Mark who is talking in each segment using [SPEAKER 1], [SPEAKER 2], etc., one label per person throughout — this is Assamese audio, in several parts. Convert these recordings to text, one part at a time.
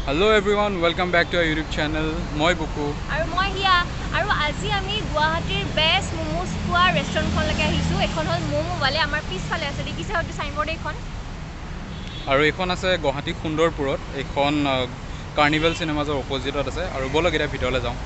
[SPEAKER 1] Hello everyone, welcome back to our YouTube channel. Moi Buku.
[SPEAKER 2] আৰু মই হিয়া আৰু আজি আমি গুৱাহাটীৰ বেষ্ট মোমোজ খোৱা ৰেষ্টুৰেণ্টখনলৈকে আহিছোঁ। এখন হ'ল মোমোৱালে, আমাৰ পিছফালে আছে, দেখিছে হয়তো চাইনবোৰ্ড এইখন।
[SPEAKER 1] আৰু এইখন আছে গুৱাহাটী সুন্দৰপুৰত, এইখন কাৰ্নিভেল চিনেমাজৰ অপজিটত আছে। আৰু বলক এতিয়া ভিতৰলৈ যাওঁ।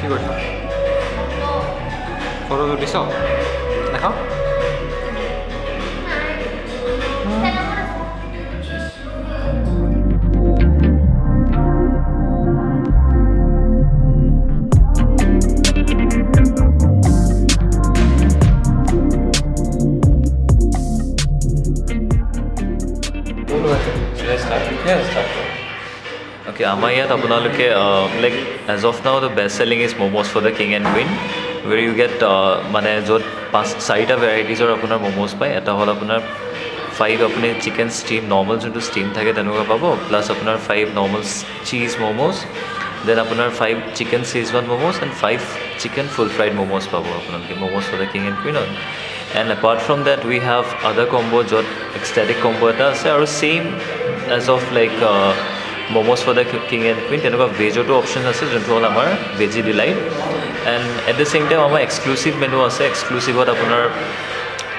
[SPEAKER 1] কি কৰিছ? ফটো তুলিছ? দেখাও।
[SPEAKER 3] Okay, আমাৰ ইয়াত আপোনালোকে like as of now the best selling is momos for the king and queen, where you get মানে য'ত 4টা ভেৰাইটিজৰ আপোনাৰ momos পায়। এটা হ'ল আপোনাৰ 5 আপুনি চিকেন ষ্টিম নৰ্মেল যোনটো ষ্টিম থাকে তেনেকুৱা পাব, প্লাছ আপোনাৰ 5 নৰ্মেল চীজ momos, দেন আপোনাৰ 5 chicken schezwan momos and 5 chicken full fried momos পাব আপোনালোকে, momos for the king and queen. And apart from that we have other combo য'ত ecstatic combo এটা আছে, আৰু same as of like momos for the king and queen তেনেকুৱা ভেজতো অপশ্যন আছে যোনটো হ'ল আমাৰ veggie delight. And at the same time আমাৰ এক্সক্লুচিভ মেনু আছে। এক্সক্লুচিভত আপোনাৰ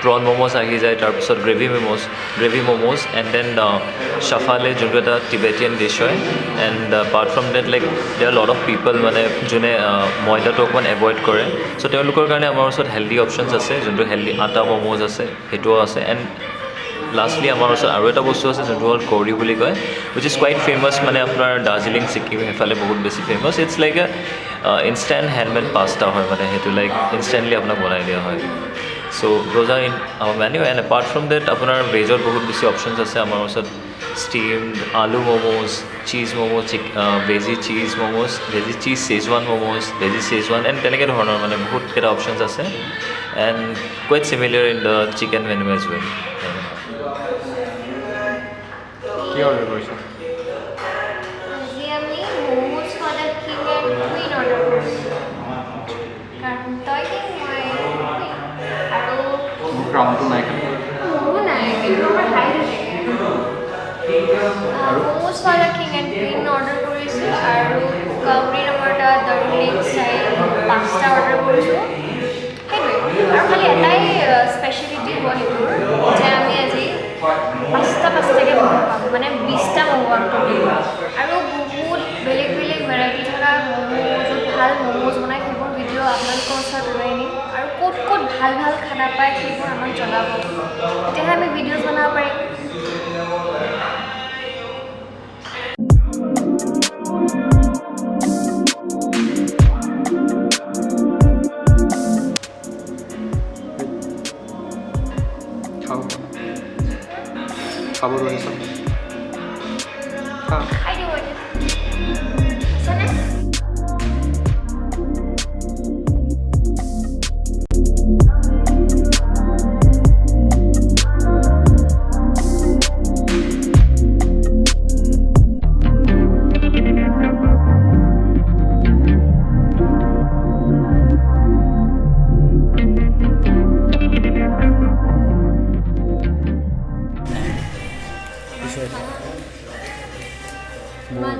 [SPEAKER 3] prawn momos আহি যায়, তাৰপিছত gravy momos and then shaphaley যোনটো এটা টিবেটিয়ান ডিছ হয়। And apart from that like there are lot of people মানে যোনে ময়দাটো অকণমান এভইড কৰে, চ' তেওঁলোকৰ কাৰণে আমাৰ ওচৰত হেল্ডি অপশ্যনছ আছে, যোনটো হেল্ডি আটা মমোজ আছে সেইটোও আছে। এণ্ড লাষ্টলি আমাৰ ওচৰত আৰু এটা বস্তু আছে যোনটো হ'ল কৌৰি বুলি কয়, উইচ ইজ কুৱাইট ফেমাছ, মানে আপোনাৰ দাৰ্জিলিং ছিকিম সেইফালে বহুত বেছি famous. It's like a instant handmade pasta হয়, মানে সেইটো লাইক ইনষ্টেণ্টলি আপোনাক বনাই দিয়া হয়। So' those are in our menu. And apart from that আপোনাৰ ভেজত বহুত বেছি অপশ্যনছ আছে আমাৰ ওচৰত। Steamed aloo momos, cheese momos, veggie cheese momos, veggie cheese Schezwan momos, veggie Schezwan, and তেনেকৈ ধৰণৰ মানে বহুতকেইটা অপশ্যনছ আছে। And quite similar in the chicken menu as well.
[SPEAKER 1] কি অৰ্ডাৰ কৰিছ?
[SPEAKER 2] আজি আমি momos for the king and queen order কৰিছোঁ, কাৰণ তই কি মই আৰু
[SPEAKER 1] মোৰ ক্ৰাউনটো নাই খালি।
[SPEAKER 2] মোৰো নাই, কিন্তু আমাৰ খাই থাকে। Momos for the king and queen order কৰিছোঁ, আৰু কাউৰি নামৰ এটা ডাৰ্লিং ষ্টাইল পাষ্টা অৰ্ডাৰ কৰিছোঁ। সেইটোৱে, আৰু খালি এটাই স্পেচিয়েলিটি হ'ল এইটোৰ যে আমি আজি পাঁচটাকৈ ম'ম' পাম, মানে 20টা ম'ম' অৰ্ডাৰ কৰিম। আৰু বহুত বেলেগ বেলেগ ভেৰাইটি থকা ম'ম', য'ত ভাল ম'ম'জ বনাই সেইবোৰ ভিডিঅ' আপোনালোকৰ ওচৰত লৈ আনিম। আৰু ক'ত ক'ত ভাল ভাল খানা পায় সেইবোৰ আমাক জনাব, তেতিয়াহে আমি ভিডিঅ'জ বনাব পাৰিম।
[SPEAKER 1] খাব ধৰিছ?
[SPEAKER 2] খাই দিব এতিয়া আছেনে?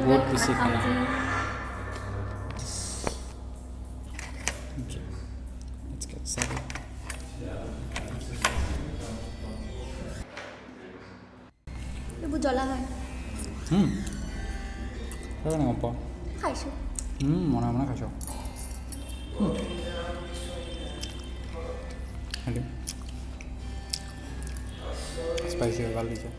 [SPEAKER 1] बहुत बेसी खाना। Let's get started.
[SPEAKER 2] এইবোৰ জ্বলা হয়।
[SPEAKER 1] Kaya nga po.
[SPEAKER 2] খাইছোঁ।
[SPEAKER 1] মনে মনে খাইছোঁ স্পাইচি ভাল দিছে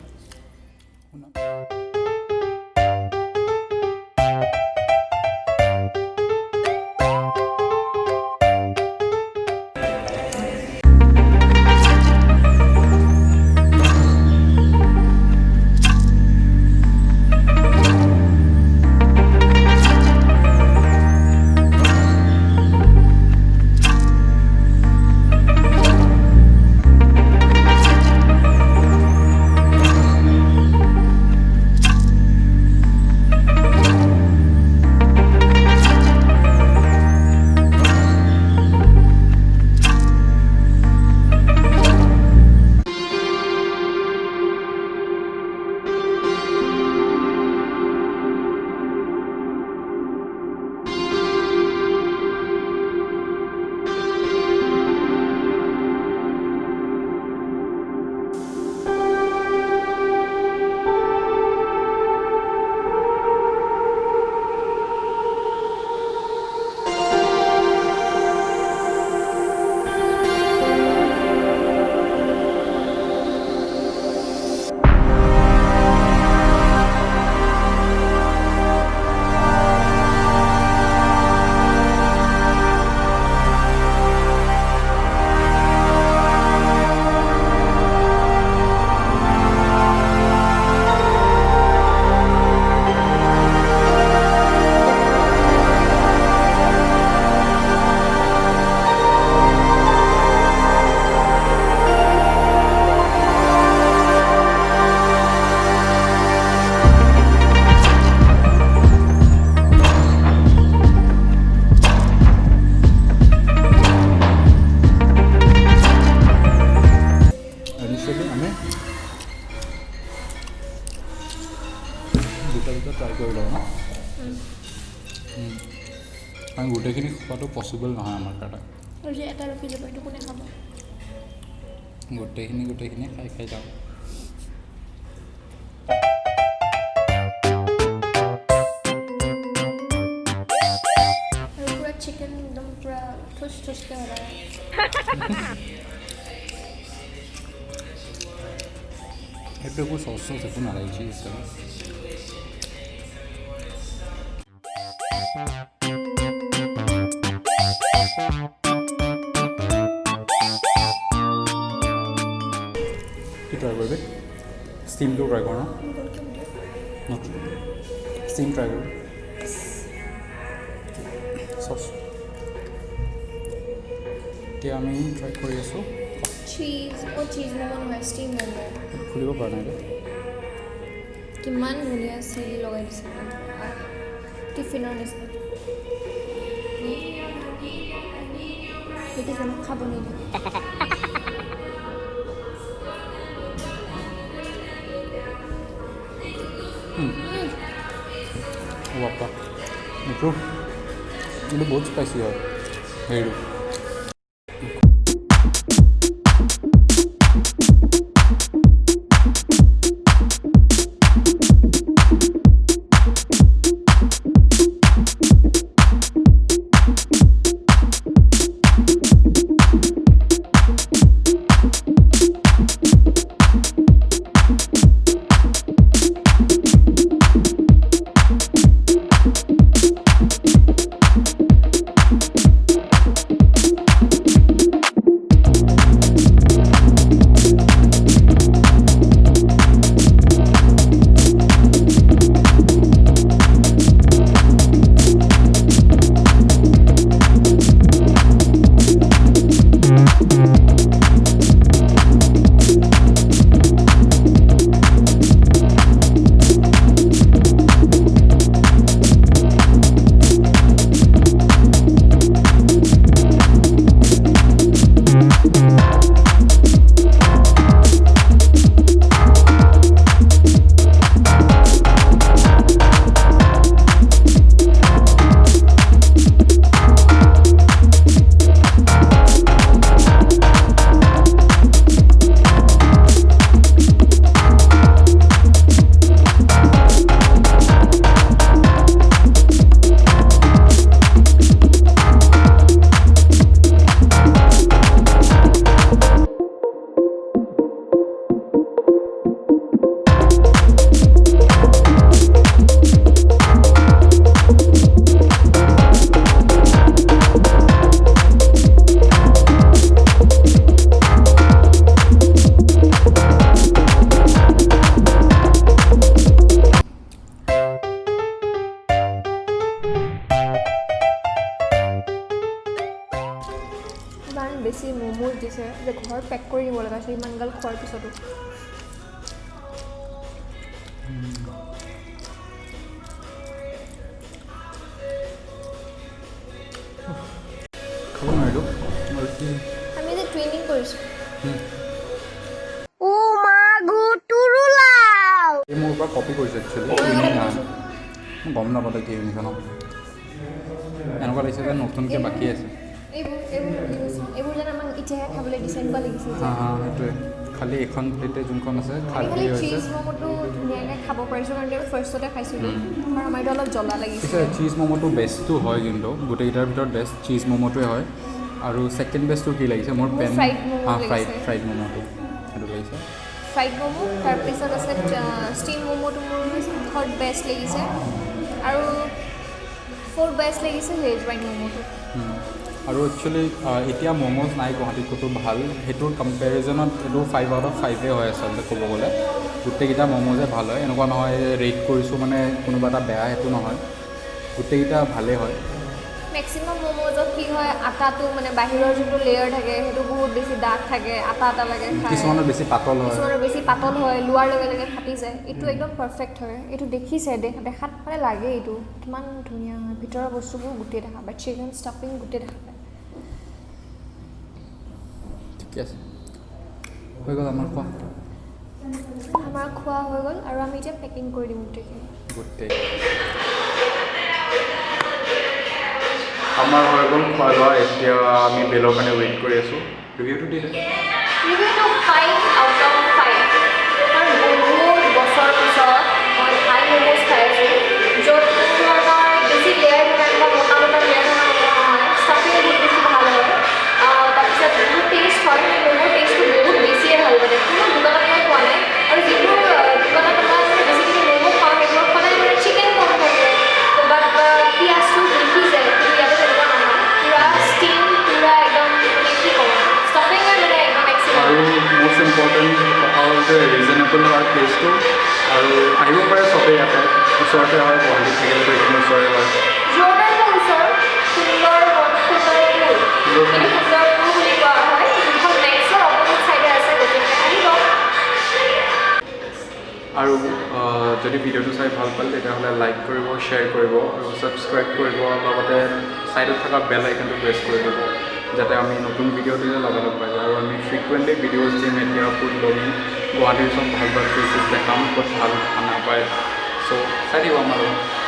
[SPEAKER 1] ট্ৰাই কৰি লওঁ ন কাৰণ গোটেইখিনি খোৱাটো পচিবল নহয় আমাৰ কাৰণে
[SPEAKER 2] এটা ৰখি যাব এইটো কোনে খাব
[SPEAKER 1] গোটেইখিনি খাই যাওঁ
[SPEAKER 2] আৰু পুৰা চিকেন একদম পুৰা ঠুচকে বনায়
[SPEAKER 1] এইটো একো চচ একো নালাগে চিজ কি ট্ৰাই কৰিবি ষ্টিমটো ট্ৰাই কৰ ন ষ্টিম ট্ৰাই কৰ চচ এতিয়া আমি ট্ৰাই কৰি আছোঁ
[SPEAKER 2] চীজ ম'ম' নহয় ষ্টিম ম'ম'
[SPEAKER 1] খুলিব পৰা নাই দে
[SPEAKER 2] কিমান ধুনীয়া চিলি লগাই দিছে টিফিনৰ নিচিনা সেইটো জানো খাব নিদিয়ে
[SPEAKER 1] বাপ্পা এইটো বহুত স্পাইচি হয় হেৰিটো
[SPEAKER 2] বেছি ম'ম'জ দিছে যে ঘৰত পেক কৰি নিব লগা আছে ইমানগাল খোৱাৰ পিছতো
[SPEAKER 1] খাব নোৱাৰিলোঁ
[SPEAKER 2] আমি যে ট্ৰেইনিং কৰিছোঁ
[SPEAKER 1] এই মোৰ পৰা কপি কৰিছোঁ একচুৱেলি মই গম নাপালোঁ কি ইউনিফৰ্ম এনেকুৱা লাগিছে যে নতুনকৈ বাকী আছে
[SPEAKER 2] এইবোৰ যেন আমাক এতিয়াহে খাবলৈ দিছে এনেকুৱা লাগিছে
[SPEAKER 1] সেইটোৱে খালি এখন প্লেটে যোনখন আছে খালী হৈছে
[SPEAKER 2] চীজ ম'ম'টো ধুনীয়াকৈ খাব পাৰিছোঁ কাৰণ ফাৰ্ষ্টতে খাইছিলোঁ আৰু আমাৰ এইটো অলপ জ্বলা লাগিছে
[SPEAKER 1] পিছে চীজ ম'ম'টো বেষ্টটো হয় কিন্তু গোটেইকেইটাৰ ভিতৰত বেষ্ট চীজ ম'ম'টোৱে হয় আৰু ছেকেণ্ড বেষ্টটো কি লাগিছে মোৰ পেন ফ্ৰাইড ম'ম'টো সেইটো লাগিছে
[SPEAKER 2] ফ্ৰাইড ম'ম' তাৰপিছত আছে ষ্টিম ম'ম'টো মোৰ থাৰ্ড বেষ্ট লাগিছে আৰু ফ'ৰ্থ বেষ্ট লাগিছে ভেজৱাইন ম'ম'টো
[SPEAKER 1] আৰু একচুৱেলি এতিয়া ম'ম'জ নাই গুৱাহাটীত ক'তো ভাল সেইটোৰ কম্পেৰিজনত এইটো 5 out of 5 হয় আচলতে ক'ব গ'লে গোটেইকেইটা ম'ম'জে ভাল হয় এনেকুৱা নহয় ৰেট কৰিছোঁ মানে কোনোবা এটা বেয়া সেইটো নহয় গোটেইকেইটা ভালেই হয়
[SPEAKER 2] মেক্সিমাম ম'ম'জত কি হয় আটাটো মানে বাহিৰৰ যোনটো লেয়াৰ থাকে সেইটো বহুত বেছি ডাঠ থাকে আটা লাগে
[SPEAKER 1] কিছুমানৰ বেছি পাতল
[SPEAKER 2] হয় লোৱাৰ লগে লগে ফাটি যায় এইটো একদম পাৰফেক্ট হয় এইটো দেখিছে দেখাত মানে লাগে এইটো কিমান ধুনীয়া হয় ভিতৰৰ বস্তুবোৰ গোটেই দেখা পায় চিকেন ষ্টাফিং গোটেই দেখা পায়
[SPEAKER 1] ঠিকে আছে হৈ গ'ল আমাৰ
[SPEAKER 2] খোৱা হৈ গ'ল আৰু আমি এতিয়া পেকিং কৰি দিম গোটেই
[SPEAKER 1] আমাৰ হৈ গ'ল খোৱা লোৱা এতিয়া আমি বেলৰ কাৰণে ৱেইট কৰি আছোঁ ৰিভিউটো দিলে
[SPEAKER 2] ৰিভিউটো 5 out of 5 কাৰণ বহুত বছৰ পিছত মই থাই ম'ম'জ খাই আছোঁ য'ত ধৰণৰ বেছি লেয়াৰ থকা বা মোটা লেয়াৰ থকা নহয় ষ্টাফিং বহুত বেছি ভাল হয় তাৰপিছত বহুত টেষ্ট হয় ম'ম'ৰ টেষ্টটো বহুত বেছিয়ে ভাল লাগে কোনো দোকানত মই পোৱা নাই আৰু যিবোৰ দোকানত আমাৰ বেছিকৈ ম'ম' খাওঁ সেইবোৰ সদায় মানে চিকেন কম থাকে ক'ৰবাত পিঁয়াজটো দেখি যায় কিন্তু ইয়াতে তেনেকুৱা নহয় পূৰা ষ্টিম পূৰা একদম মানে কি ক'ম ষ্টাফিঙে মানে একদম
[SPEAKER 1] আৰু মষ্ট ইম্পৰ্টেণ্ট কথা হ'ল যে ৰিজনেবল হয় প্লেচটো আৰু আহিব পাৰে চবেই ইয়াতে ওচৰতে হয় গুৱাহাটীত থাকিলেতো এইখিনি ওচৰতে হয়
[SPEAKER 2] জৰ্ডানৰ ওচৰ সুন্দৰপুৰ বুলি কোৱা হয় যোনখন নেক্সটৰ অপজিট চাইডে আছে গতিকে আহিব
[SPEAKER 1] আৰু যদি ভিডিঅ'টো চাই ভাল পালে তেতিয়াহ'লে লাইক কৰিব শ্বেয়াৰ কৰিব আৰু ছাবস্ক্ৰাইব কৰিব লগতে ছাইডত থকা বেল আইকনটো প্ৰেছ কৰি দিব যাতে আমি নতুন ভিডিঅ' দিলে লগালগ পাই যায় আৰু আমি ফ্ৰিকুৱেণ্টলি ভিডিঅ'জ দিম এতিয়া ফুড ব্লগিং গুৱাহাটীৰ চব ভাল ভাল প্লেচেছ দেখাম ক'ত ভাল খানা পায় চ' চাই দিব আমাৰ লগত